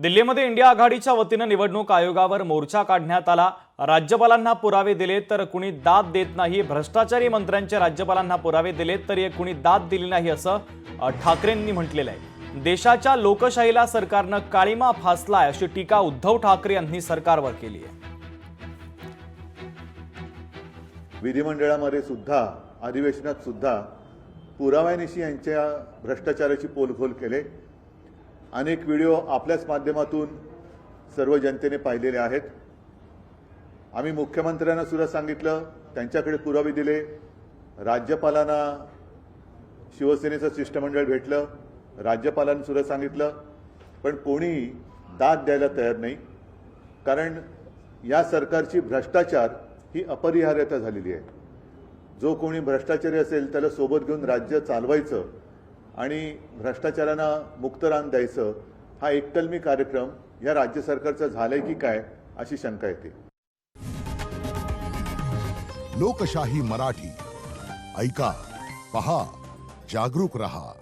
दिल्लीमध्ये इंडिया आघाडीच्या वतीनं निवडणूक आयोगावर मोर्चा काढण्यात आला। राज्यपालांना पुरावे दिले तर कुणी दाद देत नाही, भ्रष्टाचारी मंत्र्यांचे राज्यपालांना पुरावे दिले तरी कुणी दाद दिली नाही असं ठाकरेंनी म्हटलेलं आहे। देशाच्या लोकशाहीला सरकारनं काळीमा फासलाय अशी टीका उद्धव ठाकरे यांनी सरकारवर केली आहे। विधिमंडळामध्ये सुद्धा अधिवेशनात सुद्धा पुराव्यानिशी यांच्या भ्रष्टाचाराची पोलखोल केले। अनेक व्हिडिओ आपल्याच माध्यमातून सर्व जनतेने पाहिलेले आहेत। आम्ही मुख्यमंत्र्यांना सुद्धा सांगितलं, त्यांच्याकडे पुरावे दिले, राज्यपालांना शिवसेनेचं शिष्टमंडळ भेटलं, राज्यपालांनी सुद्धा सांगितलं, पण कोणी दाद द्यायला तयार नाही। कारण या सरकारची भ्रष्टाचार ही अपरिहार्यता झालेली आहे। जो कोणी भ्रष्टाचारी असेल त्याला सोबत घेऊन राज्य चालवायचं आणि भ्रष्टाचारांना मुक्त रान द्यायचं, हा एककलमी कार्यक्रम या राज्य सरकारचा झालाय की काय अशी शंका येते। लोकशाही मराठी ऐका, पहा, जागरूक रहा।